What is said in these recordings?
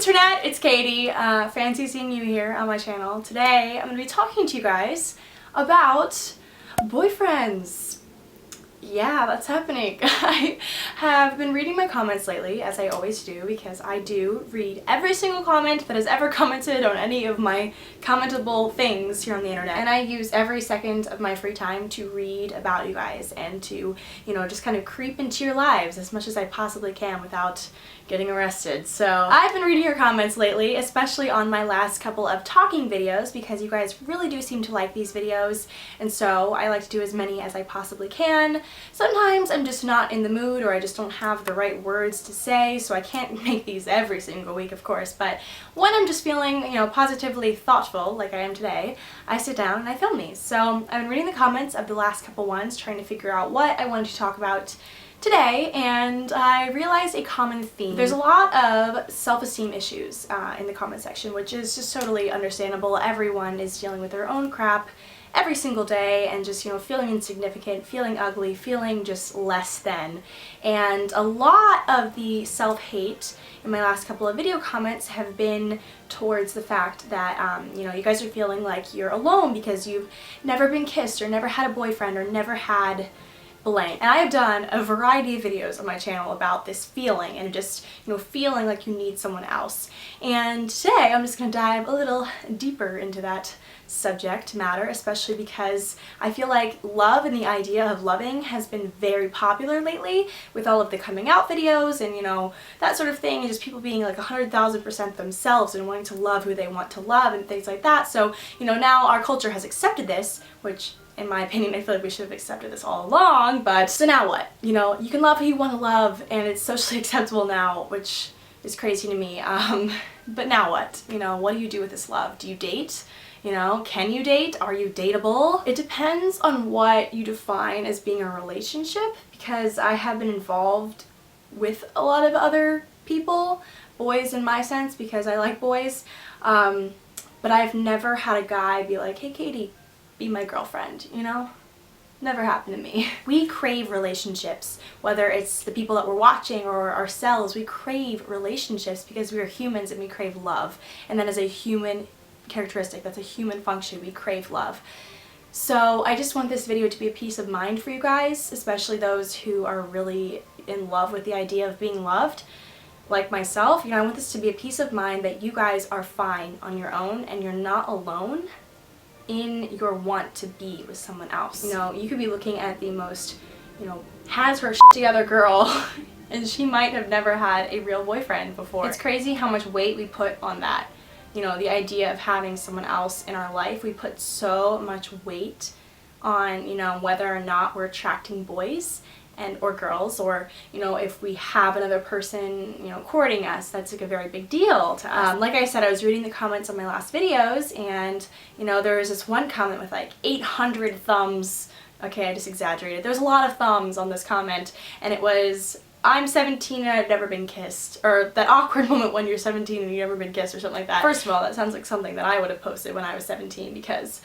internet, it's Katie. Fancy seeing you here on my channel. Today I'm going to be talking to you guys about boyfriends. Yeah, that's happening. I have been reading my comments lately, as I always do, because I do read every single comment that has ever commented on any of my commentable things here on the internet. And I use every second of my free time to read about you guys and to, just kind of creep into your lives as much as I possibly can without getting arrested. So I've been reading your comments lately, especially on my last couple of talking videos, because you guys really do seem to like these videos, and so I like to do as many as I possibly can. Sometimes I'm just not in the mood, or I just don't have the right words to say, so I can't make these every single week, of course, but when I'm just feeling, positively thoughtful, like I am today, I sit down and I film these. So I've been reading the comments of the last couple ones, trying to figure out what I wanted to talk about today, and I realized a common theme. There's a lot of self-esteem issues in the comment section, which is just totally understandable. Everyone is dealing with their own crap every single day and just, feeling insignificant, feeling ugly, feeling just less than. And a lot of the self-hate in my last couple of video comments have been towards the fact that, you guys are feeling like you're alone because you've never been kissed or never had a boyfriend or never had blank. And I have done a variety of videos on my channel about this feeling and just, feeling like you need someone else. And today I'm just going to dive a little deeper into that subject matter, especially because I feel like love and the idea of loving has been very popular lately with all of the coming out videos and, that sort of thing, and just people being like 100,000% themselves and wanting to love who they want to love and things like that. So, now our culture has accepted this, which in my opinion, I feel like we should have accepted this all along, but so now what? You can love who you want to love, and it's socially acceptable now, which is crazy to me. But now what? What do you do with this love? Do you date? Can you date? Are you dateable? It depends on what you define as being a relationship, because I have been involved with a lot of other people, boys in my sense, because I like boys, but I've never had a guy be like, hey Katie, be my girlfriend, Never happened to me. We crave relationships, whether it's the people that we're watching or ourselves. We crave relationships because we are humans and we crave love. And that is a human characteristic, that's a human function, we crave love. So I just want this video to be a peace of mind for you guys, especially those who are really in love with the idea of being loved. Like myself, I want this to be a peace of mind that you guys are fine on your own and you're not alone in your want to be with someone else. You could be looking at the most, has her shit together girl and she might have never had a real boyfriend before. It's crazy how much weight we put on that. The idea of having someone else in our life, we put so much weight on, whether or not we're attracting boys or girls, or if we have another person courting us. That's like a very big deal to us. Like I said, I was reading the comments on my last videos, and there was this one comment with like 800 thumbs. Okay, I just exaggerated. There's a lot of thumbs on this comment, and it was, I'm 17 and I've never been kissed, or that awkward moment when you're 17 and you've never been kissed, or something like that. First of all, that sounds like something that I would have posted when I was 17 because,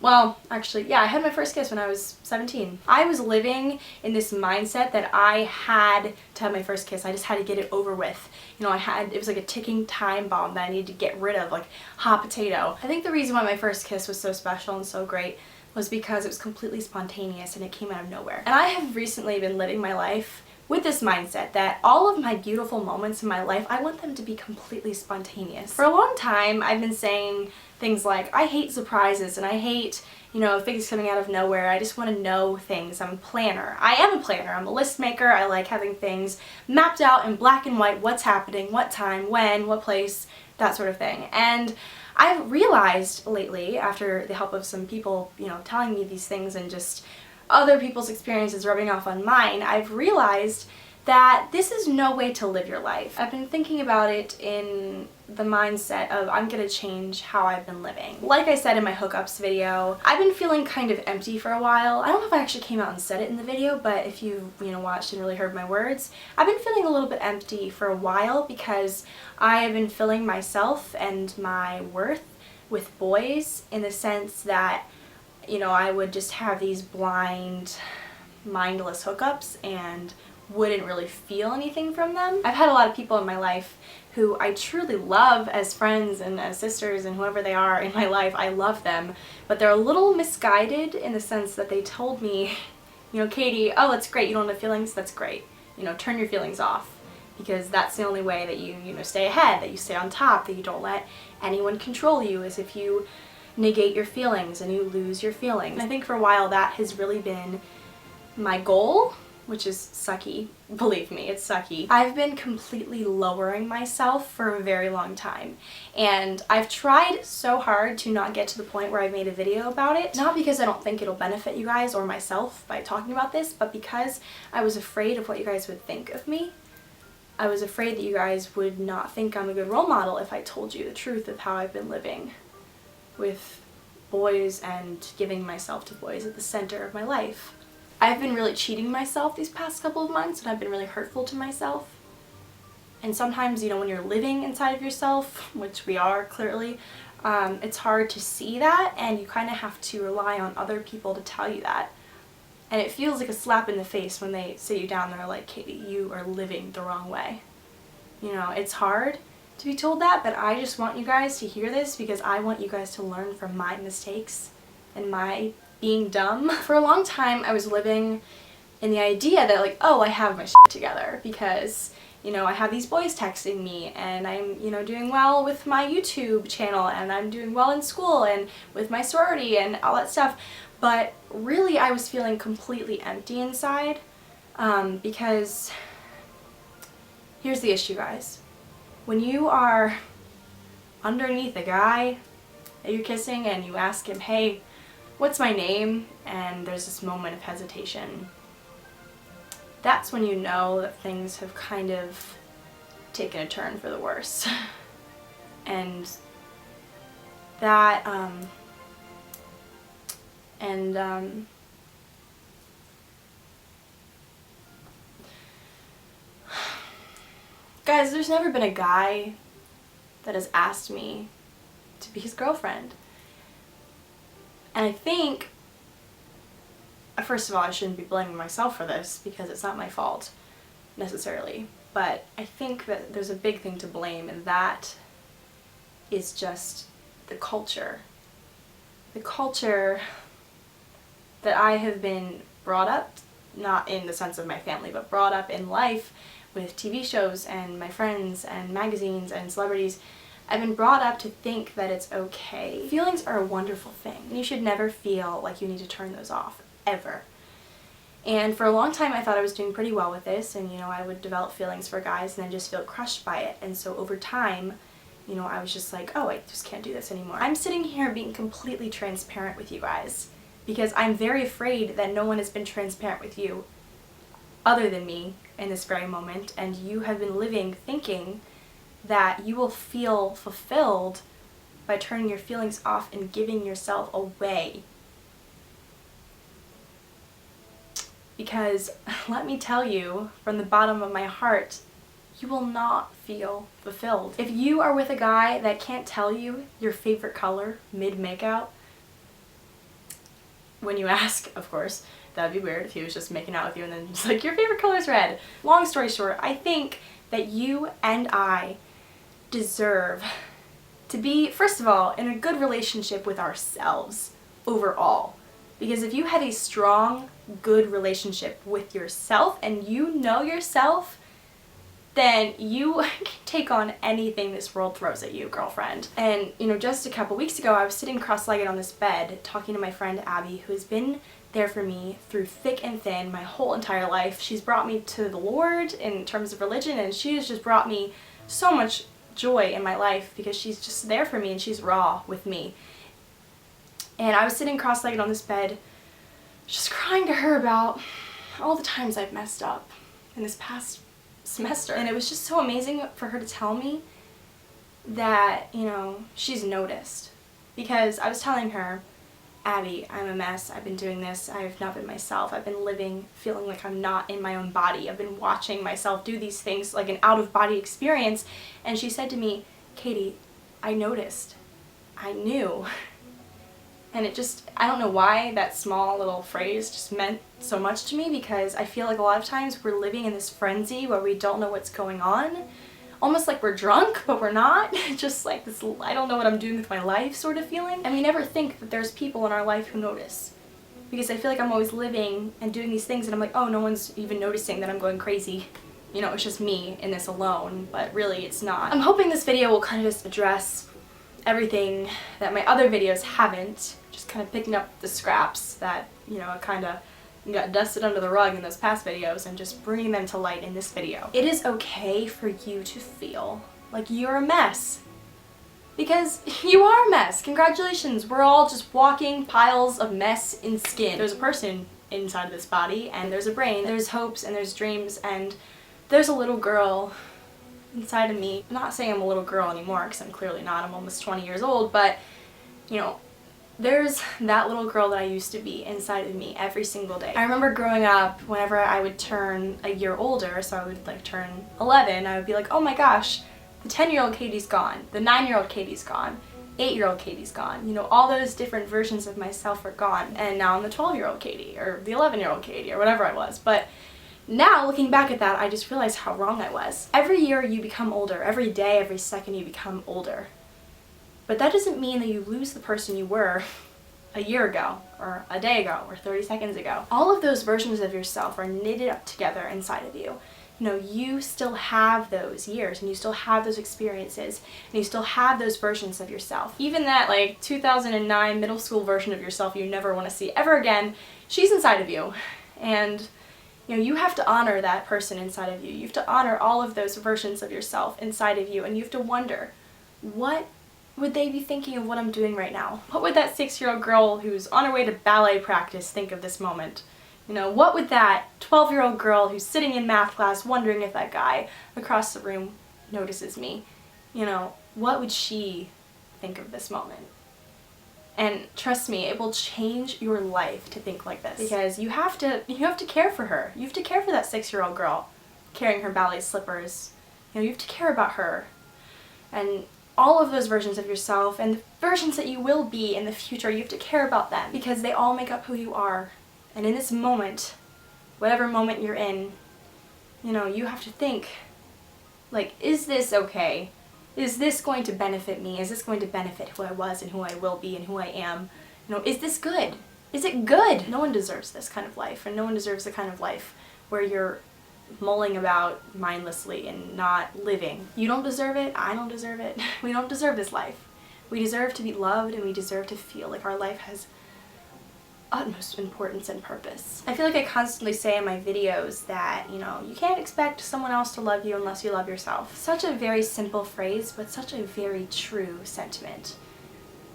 well, actually, yeah, I had my first kiss when I was 17. I was living in this mindset that I had to have my first kiss. I just had to get it over with. It was like a ticking time bomb that I needed to get rid of, like hot potato. I think the reason why my first kiss was so special and so great was because it was completely spontaneous and it came out of nowhere. And I have recently been living my life with this mindset that all of my beautiful moments in my life, I want them to be completely spontaneous. For a long time, I've been saying things like, I hate surprises and I hate, things coming out of nowhere. I just want to know things. I'm a planner. I am a planner. I'm a list maker. I like having things mapped out in black and white, what's happening, what time, when, what place, that sort of thing. And I've realized lately, after the help of some people, telling me these things and just other people's experiences rubbing off on mine, I've realized that this is no way to live your life. I've been thinking about it in the mindset of I'm gonna change how I've been living. Like I said in my hookups video, I've been feeling kind of empty for a while. I don't know if I actually came out and said it in the video, but if you watched and really heard my words, I've been feeling a little bit empty for a while because I have been filling myself and my worth with boys, in the sense that I would just have these blind, mindless hookups and wouldn't really feel anything from them. I've had a lot of people in my life who I truly love as friends and as sisters and whoever they are in my life. I love them, but they're a little misguided in the sense that they told me, you know, Katie, oh, that's great, you don't have feelings, that's great. You know, turn your feelings off, because that's the only way that you know, stay ahead, that you stay on top, that you don't let anyone control you, is if you negate your feelings and you lose your feelings. And I think for a while that has really been my goal, which is sucky. Believe me, it's sucky. I've been completely lowering myself for a very long time, and I've tried so hard to not get to the point where I've made a video about it. Not because I don't think it'll benefit you guys or myself by talking about this, but because I was afraid of what you guys would think of me. I was afraid that you guys would not think I'm a good role model if I told you the truth of how I've been living with boys and giving myself to boys at the center of my life. I've been really cheating myself these past couple of months, and I've been really hurtful to myself. And sometimes, you know, when you're living inside of yourself, which we are clearly, it's hard to see that, and you kind of have to rely on other people to tell you that. And it feels like a slap in the face when they sit you down and they're like, Katie, you are living the wrong way. You know, it's hard to be told that, but I just want you guys to hear this because I want you guys to learn from my mistakes and my being dumb. For a long time, I was living in the idea that, like, oh, I have my shit together because, you know, I have these boys texting me, and I'm, you know, doing well with my YouTube channel, and I'm doing well in school and with my sorority and all that stuff. But really, I was feeling completely empty inside, because here's the issue, guys. When you are underneath a guy that you're kissing and you ask him, hey, what's my name? And there's this moment of hesitation. That's when you know that things have kind of taken a turn for the worse. And that, guys, there's never been a guy that has asked me to be his girlfriend. And I think, first of all, I shouldn't be blaming myself for this because it's not my fault necessarily, but I think that there's a big thing to blame, and that is just the culture. The culture that I have been brought up, not in the sense of my family, but brought up in life with TV shows and my friends and magazines and celebrities. I've been brought up to think that it's okay. Feelings are a wonderful thing. You should never feel like you need to turn those off, ever. And for a long time I thought I was doing pretty well with this, and you know, I would develop feelings for guys and then just feel crushed by it. And so over time, you know, I was just like, oh, I just can't do this anymore. I'm sitting here being completely transparent with you guys because I'm very afraid that no one has been transparent with you other than me in this very moment, and you have been living thinking that you will feel fulfilled by turning your feelings off and giving yourself away. Because let me tell you from the bottom of my heart, you will not feel fulfilled. If you are with a guy that can't tell you your favorite color mid-makeout, when you ask, of course, that'd be weird if he was just making out with you and then just like, your favorite color is red. Long story short, I think that you and I deserve to be, first of all, in a good relationship with ourselves overall. Because if you have a strong, good relationship with yourself and you know yourself, then you can take on anything this world throws at you, girlfriend. And, you know, just a couple weeks ago, I was sitting cross-legged on this bed talking to my friend Abby, who has been there for me through thick and thin my whole entire life. She's brought me to the Lord in terms of religion, and she has just brought me so much joy in my life because she's just there for me and she's raw with me. And I was sitting cross-legged on this bed just crying to her about all the times I've messed up in this past semester. And it was just so amazing for her to tell me that, you know, she's noticed. Because I was telling her, Abby, I'm a mess, I've been doing this, I've not been myself, I've been living feeling like I'm not in my own body, I've been watching myself do these things like an out-of-body experience. And she said to me, Katie, I noticed, I knew. And it just, I don't know why that small little phrase just meant so much to me, because I feel like a lot of times we're living in this frenzy where we don't know what's going on. Almost like we're drunk, but we're not. Just like this, I don't know what I'm doing with my life sort of feeling. And we never think that there's people in our life who notice. Because I feel like I'm always living and doing these things and I'm like, oh, no one's even noticing that I'm going crazy. You know, it's just me in this alone, but really it's not. I'm hoping this video will kind of just address everything that my other videos haven't. Just kind of picking up the scraps that, you know, kind of got dusted under the rug in those past videos and just bringing them to light in this video. It is okay for you to feel like you're a mess. Because you are a mess. Congratulations, we're all just walking piles of mess in skin. There's a person inside of this body, and there's a brain, there's hopes, and there's dreams, and there's a little girl inside of me. I'm not saying I'm a little girl anymore, because I'm clearly not. I'm almost 20 years old, but, you know, there's that little girl that I used to be inside of me every single day. I remember growing up, whenever I would turn a year older, so I would like turn 11, I would be like, oh my gosh, the 10-year-old Katy's gone, the 9-year-old Katy's gone, 8-year-old Katy's gone. You know, all those different versions of myself are gone. And now I'm the 12-year-old Katy, or the 11-year-old Katy, or whatever I was. But now, looking back at that, I just realized how wrong I was. Every year you become older. Every day, every second you become older. But that doesn't mean that you lose the person you were a year ago, or a day ago, or 30 seconds ago. All of those versions of yourself are knitted up together inside of you. You know, you still have those years, and you still have those experiences, and you still have those versions of yourself. Even that, like, 2009 middle school version of yourself you never want to see ever again, she's inside of you. And, you know, you have to honor that person inside of you. You have to honor all of those versions of yourself inside of you, and you have to wonder, what would they be thinking of what I'm doing right now? What would that 6-year-old girl who's on her way to ballet practice think of this moment? You know, what would that 12-year-old girl who's sitting in math class wondering if that guy across the room notices me? You know, what would she think of this moment? And trust me, it will change your life to think like this. Because you have to care for her. You have to care for that 6-year-old girl carrying her ballet slippers. You know, you have to care about her. And all of those versions of yourself and the versions that you will be in the future, you have to care about them because they all make up who you are. And in this moment, whatever moment you're in, you know, you have to think, like, is this okay? Is this going to benefit me? Is this going to benefit who I was and who I will be and who I am? You know, is this good? Is it good? No one deserves this kind of life, and no one deserves the kind of life where you're mulling about mindlessly and not living. You don't deserve it. I don't deserve it. We don't deserve this life. We deserve to be loved, and we deserve to feel like our life has utmost importance and purpose. I feel like I constantly say in my videos that, you know, you can't expect someone else to love you unless you love yourself. Such a very simple phrase, but such a very true sentiment.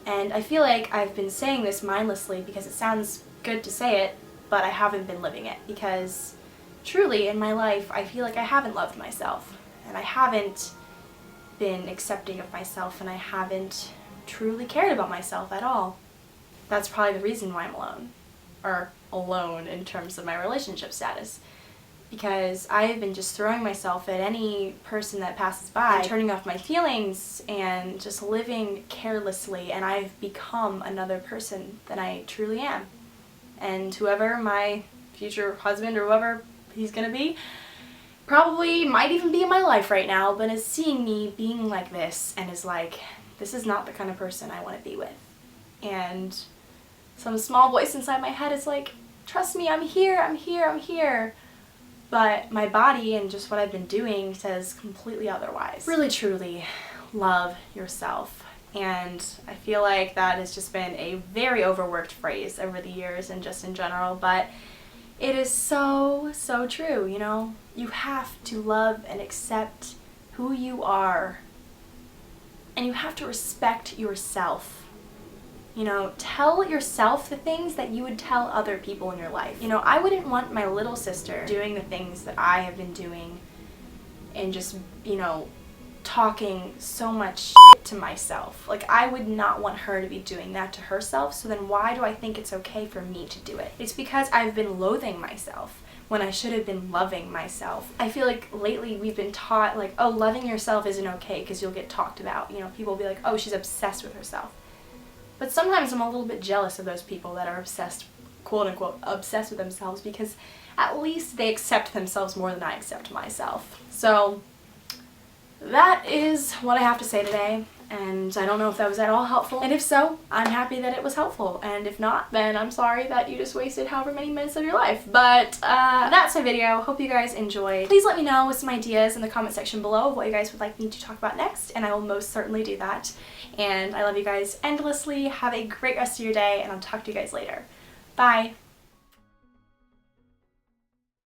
And I feel like I've been saying this mindlessly because it sounds good to say it, but I haven't been living it, because truly in my life I feel like I haven't loved myself, and I haven't been accepting of myself, and I haven't truly cared about myself at all. That's probably the reason why I'm alone, or alone in terms of my relationship status, because I've been just throwing myself at any person that passes by, and turning off my feelings and just living carelessly, and I've become another person than I truly am. And whoever my future husband or whoever he's gonna be probably might even be in my life right now, but is seeing me being like this and is like, this is not the kind of person I want to be with. And some small voice inside my head is like, trust me, I'm here, I'm here, I'm here. But my body and just what I've been doing says completely otherwise. Really, truly love yourself. And I feel like that has just been a very overworked phrase over the years and just in general, but it is so, so true, you know? You have to love and accept who you are. And you have to respect yourself. You know, tell yourself the things that you would tell other people in your life. You know, I wouldn't want my little sister doing the things that I have been doing and just, you know, talking so much shit to myself. Like, I would not want her to be doing that to herself, so then why do I think it's okay for me to do it? It's because I've been loathing myself when I should have been loving myself. I feel like lately we've been taught, like, oh, loving yourself isn't okay because you'll get talked about. You know, people will be like, oh, she's obsessed with herself. But sometimes I'm a little bit jealous of those people that are obsessed, quote unquote, obsessed with themselves, because at least they accept themselves more than I accept myself. So that is what I have to say today, and I don't know if that was at all helpful, and if so, I'm happy that it was helpful, and if not, then I'm sorry that you just wasted however many minutes of your life. But that's my video. Hope you guys enjoyed. Please let me know with some ideas in the comment section below of what you guys would like me to talk about next, and I will most certainly do that. And I love you guys endlessly. Have a great rest of your day, and I'll talk to you guys later. Bye!